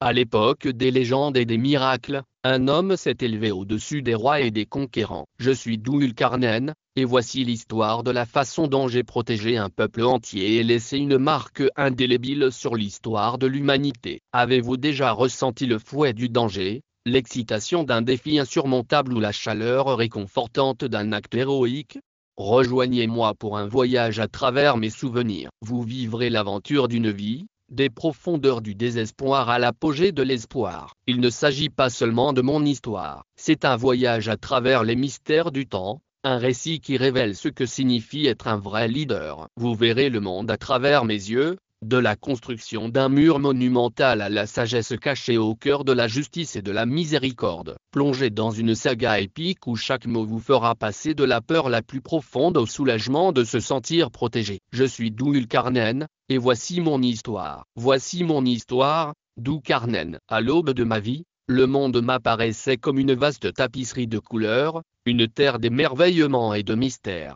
À l'époque des légendes et des miracles, un homme s'est élevé au-dessus des rois et des conquérants. Je suis Dul-Qarnen, et voici l'histoire de la façon dont j'ai protégé un peuple entier et laissé une marque indélébile sur l'histoire de l'humanité. Avez-vous déjà ressenti le fouet du danger, l'excitation d'un défi insurmontable ou la chaleur réconfortante d'un acte héroïque? Rejoignez-moi pour un voyage à travers mes souvenirs. Vous vivrez l'aventure d'une vie, des profondeurs du désespoir à l'apogée de l'espoir. Il ne s'agit pas seulement de mon histoire, c'est un voyage à travers les mystères du temps, un récit qui révèle ce que signifie être un vrai leader. Vous verrez le monde à travers mes yeux, de la construction d'un mur monumental à la sagesse cachée au cœur de la justice et de la miséricorde. Plongez dans une saga épique où chaque mot vous fera passer de la peur la plus profonde au soulagement de se sentir protégé. Je suis Dul-Qarnen, et voici mon histoire. Voici mon histoire, Dul-Qarnen. À l'aube de ma vie, le monde m'apparaissait comme une vaste tapisserie de couleurs, une terre d'émerveillement et de mystère.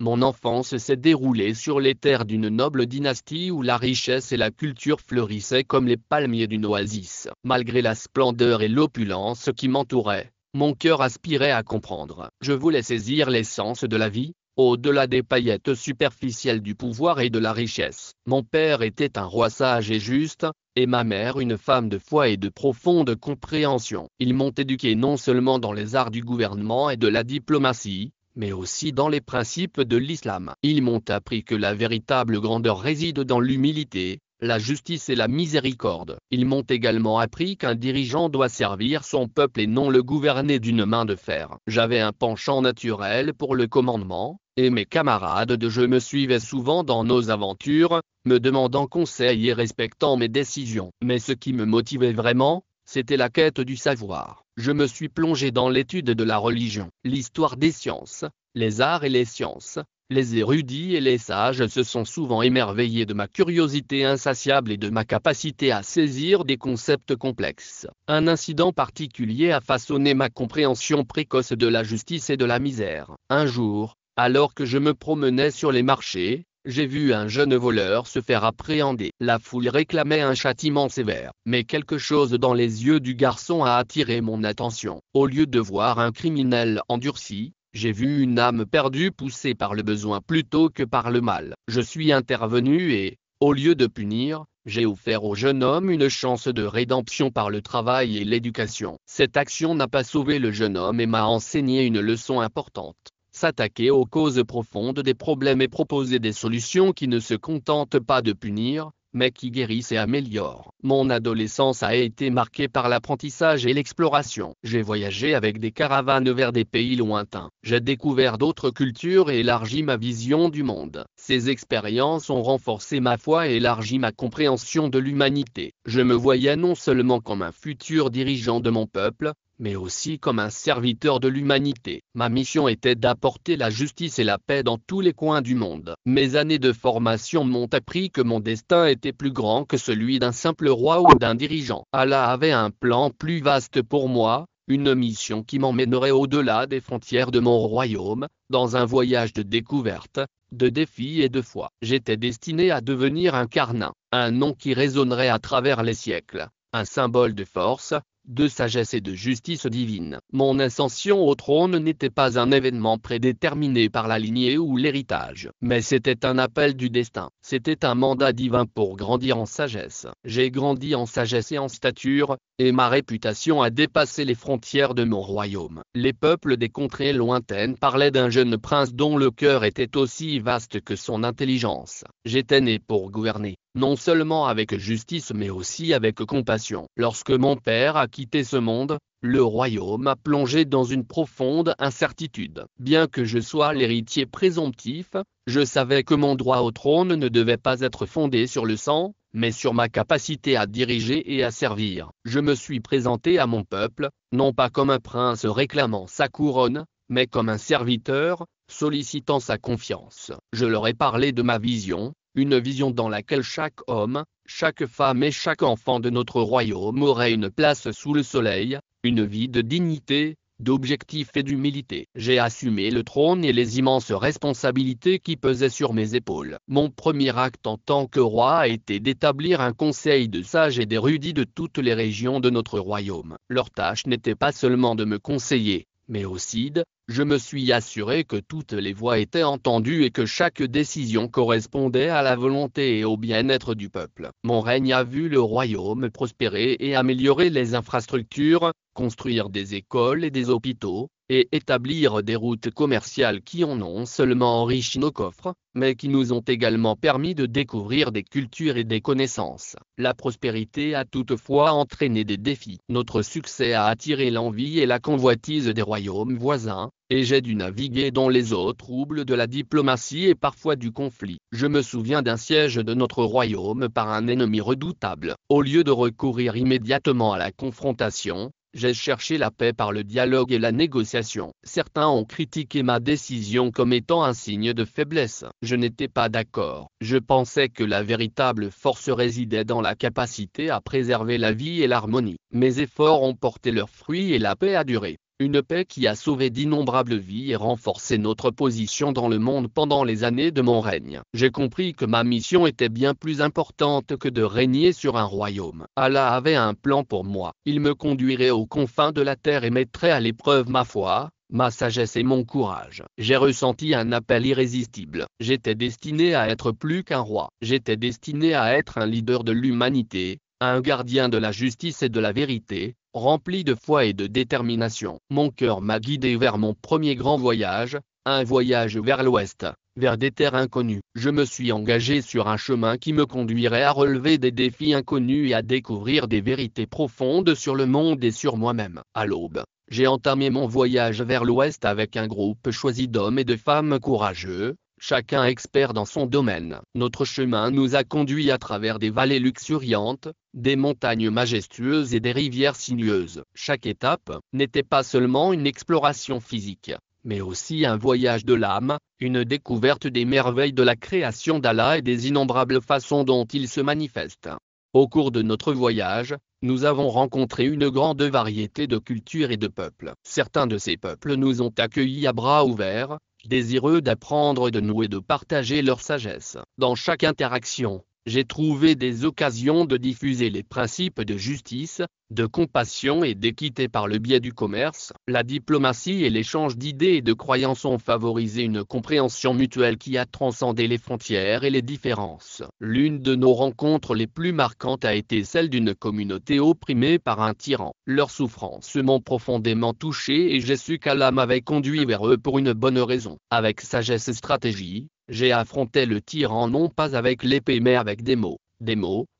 Mon enfance s'est déroulée sur les terres d'une noble dynastie où la richesse et la culture fleurissaient comme les palmiers d'une oasis. Malgré la splendeur et l'opulence qui m'entouraient, mon cœur aspirait à comprendre. Je voulais saisir l'essence de la vie, au-delà des paillettes superficielles du pouvoir et de la richesse. Mon père était un roi sage et juste, et ma mère une femme de foi et de profonde compréhension. Ils m'ont éduqué non seulement dans les arts du gouvernement et de la diplomatie, mais aussi dans les principes de l'islam. Ils m'ont appris que la véritable grandeur réside dans l'humilité, la justice et la miséricorde. Ils m'ont également appris qu'un dirigeant doit servir son peuple et non le gouverner d'une main de fer. J'avais un penchant naturel pour le commandement, et mes camarades de jeu me suivaient souvent dans nos aventures, me demandant conseil et respectant mes décisions. Mais ce qui me motivait vraiment, c'était la quête du savoir. Je me suis plongé dans l'étude de la religion, l'histoire des sciences, les arts et les sciences. Les érudits et les sages se sont souvent émerveillés de ma curiosité insatiable et de ma capacité à saisir des concepts complexes. Un incident particulier a façonné ma compréhension précoce de la justice et de la misère. Un jour, alors que je me promenais sur les marchés, j'ai vu un jeune voleur se faire appréhender. La foule réclamait un châtiment sévère. Mais quelque chose dans les yeux du garçon a attiré mon attention. Au lieu de voir un criminel endurci, j'ai vu une âme perdue poussée par le besoin plutôt que par le mal. Je suis intervenu et, au lieu de punir, j'ai offert au jeune homme une chance de rédemption par le travail et l'éducation. Cette action n'a pas sauvé le jeune homme et m'a enseigné une leçon importante. S'attaquer aux causes profondes des problèmes et proposer des solutions qui ne se contentent pas de punir, mais qui guérissent et améliorent. Mon adolescence a été marquée par l'apprentissage et l'exploration. J'ai voyagé avec des caravanes vers des pays lointains. J'ai découvert d'autres cultures et élargi ma vision du monde. Ces expériences ont renforcé ma foi et élargi ma compréhension de l'humanité. Je me voyais non seulement comme un futur dirigeant de mon peuple, mais aussi comme un serviteur de l'humanité. Ma mission était d'apporter la justice et la paix dans tous les coins du monde. Mes années de formation m'ont appris que mon destin était plus grand que celui d'un simple roi ou d'un dirigeant. Allah avait un plan plus vaste pour moi, une mission qui m'emmènerait au-delà des frontières de mon royaume, dans un voyage de découverte, de défis et de foi. J'étais destiné à devenir un Qarnin, un nom qui résonnerait à travers les siècles, un symbole de force, de sagesse et de justice divine. Mon ascension au trône n'était pas un événement prédéterminé par la lignée ou l'héritage, mais c'était un appel du destin. C'était un mandat divin pour grandir en sagesse. J'ai grandi en sagesse et en stature, et ma réputation a dépassé les frontières de mon royaume. Les peuples des contrées lointaines parlaient d'un jeune prince dont le cœur était aussi vaste que son intelligence. J'étais né pour gouverner, non seulement avec justice mais aussi avec compassion. Lorsque mon père a quitté ce monde, le royaume a plongé dans une profonde incertitude. Bien que je sois l'héritier présomptif, je savais que mon droit au trône ne devait pas être fondé sur le sang, mais sur ma capacité à diriger et à servir. Je me suis présenté à mon peuple, non pas comme un prince réclamant sa couronne, mais comme un serviteur, sollicitant sa confiance. Je leur ai parlé de ma vision, une vision dans laquelle chaque homme, chaque femme et chaque enfant de notre royaume aurait une place sous le soleil, une vie de dignité, d'objectif et d'humilité. J'ai assumé le trône et les immenses responsabilités qui pesaient sur mes épaules. Mon premier acte en tant que roi a été d'établir un conseil de sages et d'érudits de toutes les régions de notre royaume. Leur tâche n'était pas seulement de me conseiller, mais aussi je me suis assuré que toutes les voix étaient entendues et que chaque décision correspondait à la volonté et au bien-être du peuple. Mon règne a vu le royaume prospérer et améliorer les infrastructures, construire des écoles et des hôpitaux, et établir des routes commerciales qui ont non seulement enrichi nos coffres, mais qui nous ont également permis de découvrir des cultures et des connaissances. La prospérité a toutefois entraîné des défis. Notre succès a attiré l'envie et la convoitise des royaumes voisins, et j'ai dû naviguer dans les eaux troubles de la diplomatie et parfois du conflit. Je me souviens d'un siège de notre royaume par un ennemi redoutable. Au lieu de recourir immédiatement à la confrontation, j'ai cherché la paix par le dialogue et la négociation. Certains ont critiqué ma décision comme étant un signe de faiblesse. Je n'étais pas d'accord. Je pensais que la véritable force résidait dans la capacité à préserver la vie et l'harmonie. Mes efforts ont porté leurs fruits et la paix a duré. Une paix qui a sauvé d'innombrables vies et renforcé notre position dans le monde pendant les années de mon règne. J'ai compris que ma mission était bien plus importante que de régner sur un royaume. Allah avait un plan pour moi. Il me conduirait aux confins de la terre et mettrait à l'épreuve ma foi, ma sagesse et mon courage. J'ai ressenti un appel irrésistible. J'étais destiné à être plus qu'un roi. J'étais destiné à être un leader de l'humanité, un gardien de la justice et de la vérité, rempli de foi et de détermination. Mon cœur m'a guidé vers mon premier grand voyage, un voyage vers l'ouest, vers des terres inconnues. Je me suis engagé sur un chemin qui me conduirait à relever des défis inconnus et à découvrir des vérités profondes sur le monde et sur moi-même. À l'aube, j'ai entamé mon voyage vers l'ouest avec un groupe choisi d'hommes et de femmes courageux, chacun expert dans son domaine. Notre chemin nous a conduits à travers des vallées luxuriantes, des montagnes majestueuses et des rivières sinueuses. Chaque étape n'était pas seulement une exploration physique, mais aussi un voyage de l'âme, une découverte des merveilles de la création d'Allah et des innombrables façons dont il se manifeste. Au cours de notre voyage, nous avons rencontré une grande variété de cultures et de peuples. Certains de ces peuples nous ont accueillis à bras ouverts, désireux d'apprendre de nous et de partager leur sagesse. Dans chaque interaction, j'ai trouvé des occasions de diffuser les principes de justice, de compassion et d'équité par le biais du commerce. La diplomatie et l'échange d'idées et de croyances ont favorisé une compréhension mutuelle qui a transcendé les frontières et les différences. L'une de nos rencontres les plus marquantes a été celle d'une communauté opprimée par un tyran. Leurs souffrances m'ont profondément touché et j'ai su qu'Allah m'avait conduit vers eux pour une bonne raison. Avec sagesse et stratégie, j'ai affronté le tyran non pas avec l'épée mais avec des mots,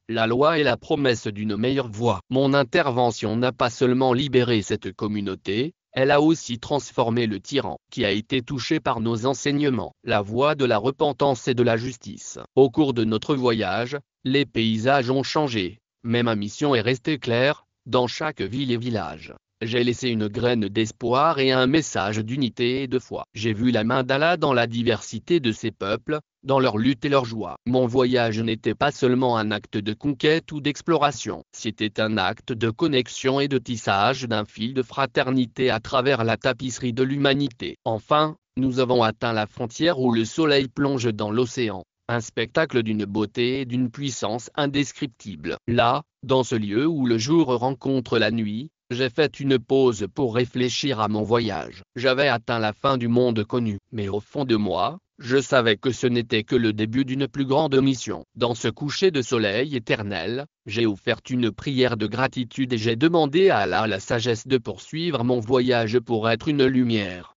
la loi et la promesse d'une meilleure voie. Mon intervention n'a pas seulement libéré cette communauté, elle a aussi transformé le tyran, qui a été touché par nos enseignements, la voie de la repentance et de la justice. Au cours de notre voyage, les paysages ont changé, mais ma mission est restée claire, dans chaque ville et village. J'ai laissé une graine d'espoir et un message d'unité et de foi. J'ai vu la main d'Allah dans la diversité de ces peuples, dans leur lutte et leur joie. Mon voyage n'était pas seulement un acte de conquête ou d'exploration, c'était un acte de connexion et de tissage d'un fil de fraternité à travers la tapisserie de l'humanité. Enfin, nous avons atteint la frontière où le soleil plonge dans l'océan. Un spectacle d'une beauté et d'une puissance indescriptible. Là, dans ce lieu où le jour rencontre la nuit, j'ai fait une pause pour réfléchir à mon voyage. J'avais atteint la fin du monde connu, mais au fond de moi, je savais que ce n'était que le début d'une plus grande mission. Dans ce coucher de soleil éternel, j'ai offert une prière de gratitude et j'ai demandé à Allah la sagesse de poursuivre mon voyage pour être une lumière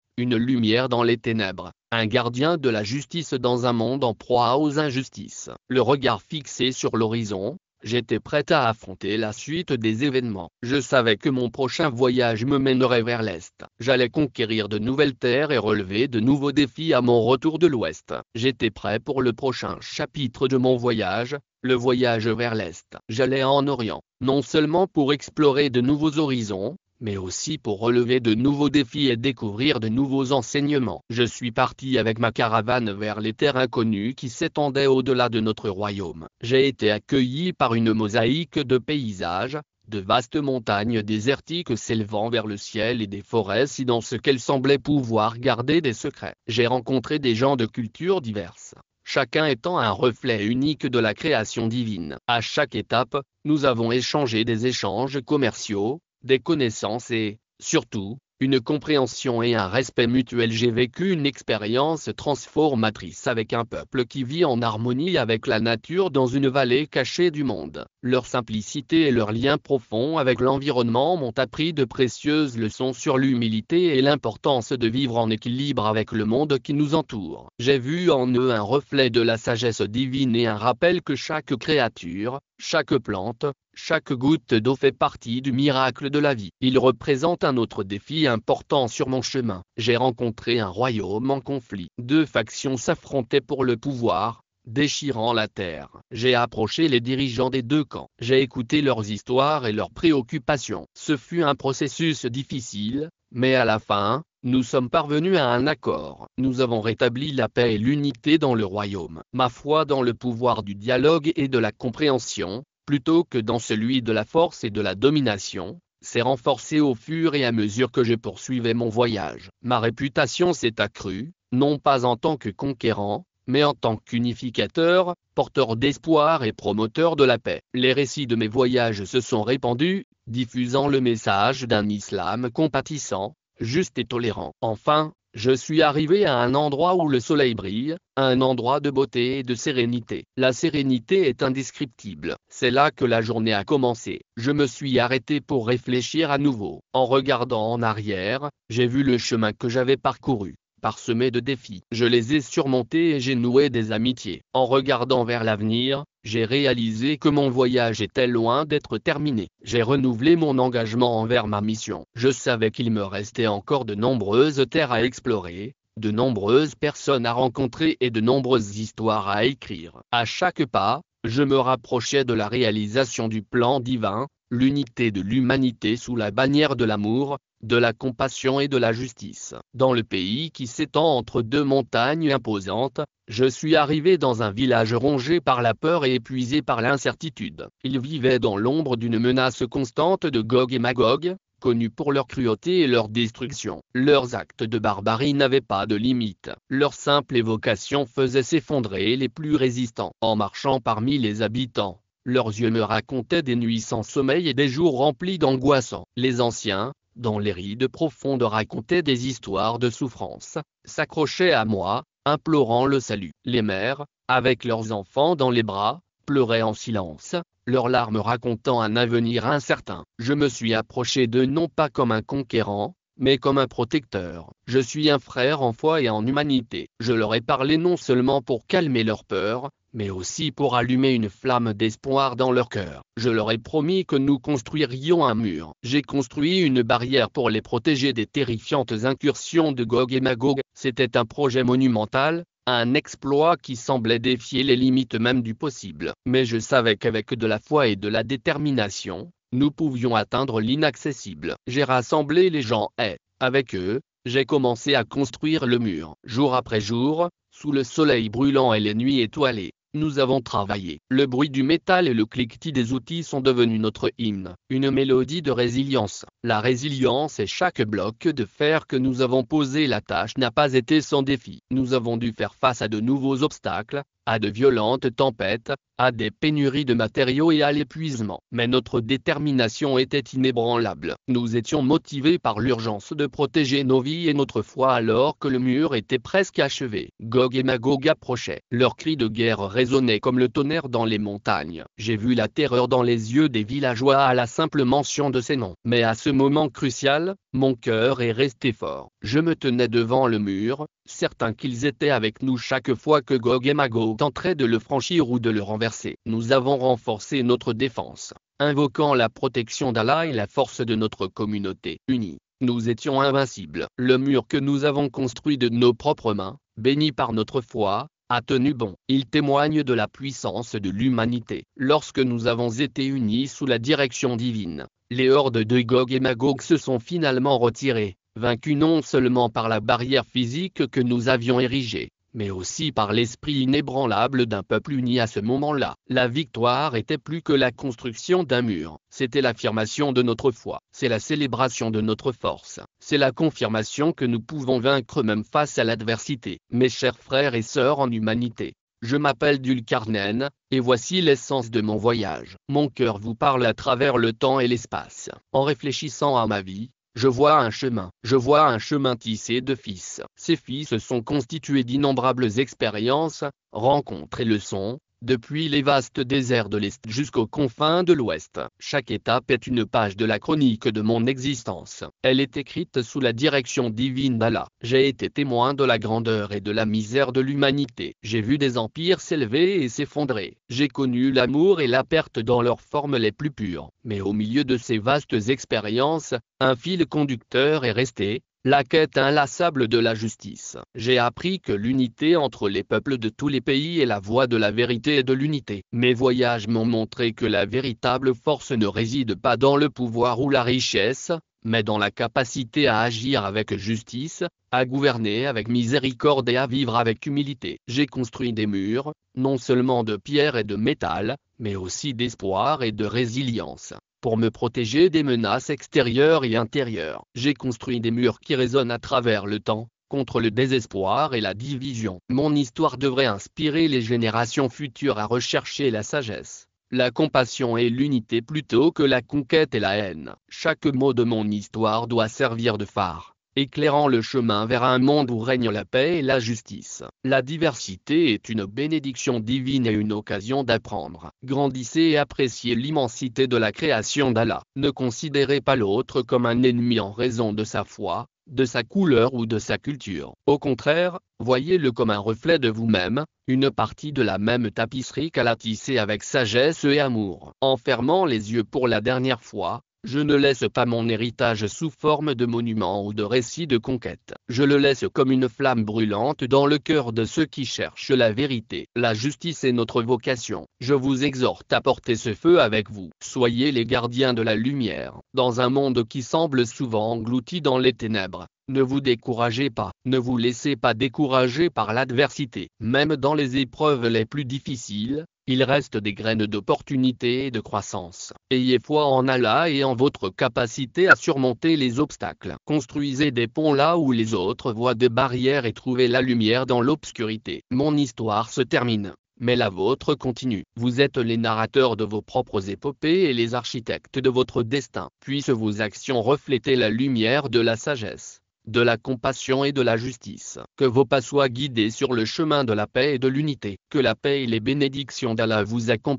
dans les ténèbres, un gardien de la justice dans un monde en proie aux injustices. Le regard fixé sur l'horizon, j'étais prêt à affronter la suite des événements. Je savais que mon prochain voyage me mènerait vers l'Est. J'allais conquérir de nouvelles terres et relever de nouveaux défis à mon retour de l'Ouest. J'étais prêt pour le prochain chapitre de mon voyage, le voyage vers l'Est. J'allais en Orient, non seulement pour explorer de nouveaux horizons, mais aussi pour relever de nouveaux défis et découvrir de nouveaux enseignements. Je suis parti avec ma caravane vers les terres inconnues qui s'étendaient au-delà de notre royaume. J'ai été accueilli par une mosaïque de paysages, de vastes montagnes désertiques s'élevant vers le ciel et des forêts si denses qu'elles semblaient pouvoir garder des secrets. J'ai rencontré des gens de cultures diverses, chacun étant un reflet unique de la création divine. À chaque étape, nous avons échangé des échanges commerciaux, des connaissances et, surtout, une compréhension et un respect mutuel. J'ai vécu une expérience transformatrice avec un peuple qui vit en harmonie avec la nature dans une vallée cachée du monde. Leur simplicité et leur lien profond avec l'environnement m'ont appris de précieuses leçons sur l'humilité et l'importance de vivre en équilibre avec le monde qui nous entoure. J'ai vu en eux un reflet de la sagesse divine et un rappel que chaque créature, chaque plante, chaque goutte d'eau fait partie du miracle de la vie. Ils représentent un autre défi important sur mon chemin. J'ai rencontré un royaume en conflit. Deux factions s'affrontaient pour le pouvoir, déchirant la terre. J'ai approché les dirigeants des deux camps. J'ai écouté leurs histoires et leurs préoccupations. Ce fut un processus difficile, mais à la fin, nous sommes parvenus à un accord. Nous avons rétabli la paix et l'unité dans le royaume. Ma foi dans le pouvoir du dialogue et de la compréhension, plutôt que dans celui de la force et de la domination, s'est renforcée au fur et à mesure que je poursuivais mon voyage. Ma réputation s'est accrue, non pas en tant que conquérant, mais en tant qu'unificateur, porteur d'espoir et promoteur de la paix. Les récits de mes voyages se sont répandus, diffusant le message d'un islam compatissant, juste et tolérant. Enfin, je suis arrivé à un endroit où le soleil brille, un endroit de beauté et de sérénité. La sérénité est indescriptible. C'est là que la journée a commencé. Je me suis arrêté pour réfléchir à nouveau. En regardant en arrière, j'ai vu le chemin que j'avais parcouru, parsemé de défis. Je les ai surmontés et j'ai noué des amitiés. En regardant vers l'avenir, j'ai réalisé que mon voyage était loin d'être terminé. J'ai renouvelé mon engagement envers ma mission. Je savais qu'il me restait encore de nombreuses terres à explorer, de nombreuses personnes à rencontrer et de nombreuses histoires à écrire. À chaque pas, je me rapprochais de la réalisation du plan divin, l'unité de l'humanité sous la bannière de l'amour, de la compassion et de la justice. Dans le pays qui s'étend entre deux montagnes imposantes, je suis arrivé dans un village rongé par la peur et épuisé par l'incertitude. Ils vivaient dans l'ombre d'une menace constante de Gog et Magog, connus pour leur cruauté et leur destruction. Leurs actes de barbarie n'avaient pas de limite. Leur simple évocation faisait s'effondrer les plus résistants. En marchant parmi les habitants, leurs yeux me racontaient des nuits sans sommeil et des jours remplis d'angoissants. Les anciens, dont les rides profondes racontaient des histoires de souffrance, s'accrochaient à moi, implorant le salut. Les mères, avec leurs enfants dans les bras, pleuraient en silence, leurs larmes racontant un avenir incertain. Je me suis approché d'eux non pas comme un conquérant, mais comme un protecteur. Je suis un frère en foi et en humanité. Je leur ai parlé non seulement pour calmer leur peur, mais aussi pour allumer une flamme d'espoir dans leur cœur. Je leur ai promis que nous construirions un mur. J'ai construit une barrière pour les protéger des terrifiantes incursions de Gog et Magog. C'était un projet monumental, un exploit qui semblait défier les limites même du possible. Mais je savais qu'avec de la foi et de la détermination, nous pouvions atteindre l'inaccessible. J'ai rassemblé les gens et, avec eux, j'ai commencé à construire le mur. Jour après jour, sous le soleil brûlant et les nuits étoilées, nous avons travaillé. Le bruit du métal et le cliquetis des outils sont devenus notre hymne, une mélodie de résilience. La résilience est chaque bloc de fer que nous avons posé. La tâche n'a pas été sans défi. Nous avons dû faire face à de nouveaux obstacles, à de violentes tempêtes, à des pénuries de matériaux et à l'épuisement. Mais notre détermination était inébranlable. Nous étions motivés par l'urgence de protéger nos vies et notre foi alors que le mur était presque achevé. Gog et Magog approchaient. Leurs cris de guerre résonnaient comme le tonnerre dans les montagnes. J'ai vu la terreur dans les yeux des villageois à la simple mention de ces noms. Mais à ce moment crucial, mon cœur est resté fort. Je me tenais devant le mur, certain qu'ils étaient avec nous chaque fois que Gog et Magog tenteraient de le franchir ou de le renverser. Nous avons renforcé notre défense, invoquant la protection d'Allah et la force de notre communauté. Unis, nous étions invincibles. Le mur que nous avons construit de nos propres mains, béni par notre foi, a tenu bon. Il témoigne de la puissance de l'humanité. Lorsque nous avons été unis sous la direction divine, les hordes de Gog et Magog se sont finalement retirées, vaincus non seulement par la barrière physique que nous avions érigée, mais aussi par l'esprit inébranlable d'un peuple uni à ce moment-là. La victoire était plus que la construction d'un mur, c'était l'affirmation de notre foi, c'est la célébration de notre force, c'est la confirmation que nous pouvons vaincre même face à l'adversité. Mes chers frères et sœurs en humanité, je m'appelle Dulcarnen, et voici l'essence de mon voyage. Mon cœur vous parle à travers le temps et l'espace. En réfléchissant à ma vie, je vois un chemin tissé de fils. Ces fils sont constitués d'innombrables expériences, rencontres et leçons, depuis les vastes déserts de l'Est jusqu'aux confins de l'Ouest. Chaque étape est une page de la chronique de mon existence. Elle est écrite sous la direction divine d'Allah. J'ai été témoin de la grandeur et de la misère de l'humanité. J'ai vu des empires s'élever et s'effondrer. J'ai connu l'amour et la perte dans leurs formes les plus pures. Mais au milieu de ces vastes expériences, un fil conducteur est resté, la quête inlassable de la justice. J'ai appris que l'unité entre les peuples de tous les pays est la voie de la vérité et de l'unité. Mes voyages m'ont montré que la véritable force ne réside pas dans le pouvoir ou la richesse, mais dans la capacité à agir avec justice, à gouverner avec miséricorde et à vivre avec humilité. J'ai construit des murs, non seulement de pierre et de métal, mais aussi d'espoir et de résilience. Pour me protéger des menaces extérieures et intérieures, j'ai construit des murs qui résonnent à travers le temps, contre le désespoir et la division. Mon histoire devrait inspirer les générations futures à rechercher la sagesse, la compassion et l'unité plutôt que la conquête et la haine. Chaque mot de mon histoire doit servir de phare, éclairant le chemin vers un monde où règne la paix et la justice. La diversité est une bénédiction divine et une occasion d'apprendre. Grandissez et appréciez l'immensité de la création d'Allah. Ne considérez pas l'autre comme un ennemi en raison de sa foi, de sa couleur ou de sa culture. Au contraire, voyez-le comme un reflet de vous-même, une partie de la même tapisserie qu'Allah a tissée avec sagesse et amour. En fermant les yeux pour la dernière fois, je ne laisse pas mon héritage sous forme de monument ou de récit de conquête. Je le laisse comme une flamme brûlante dans le cœur de ceux qui cherchent la vérité. La justice est notre vocation. Je vous exhorte à porter ce feu avec vous. Soyez les gardiens de la lumière. Dans un monde qui semble souvent englouti dans les ténèbres, ne vous découragez pas. Ne vous laissez pas décourager par l'adversité. Même dans les épreuves les plus difficiles, il reste des graines d'opportunité et de croissance. Ayez foi en Allah et en votre capacité à surmonter les obstacles. Construisez des ponts là où les autres voient des barrières et trouvez la lumière dans l'obscurité. Mon histoire se termine, mais la vôtre continue. Vous êtes les narrateurs de vos propres épopées et les architectes de votre destin. Puissent vos actions refléter la lumière de la sagesse, de la compassion et de la justice. Que vos pas soient guidés sur le chemin de la paix et de l'unité. Que la paix et les bénédictions d'Allah vous accompagnent.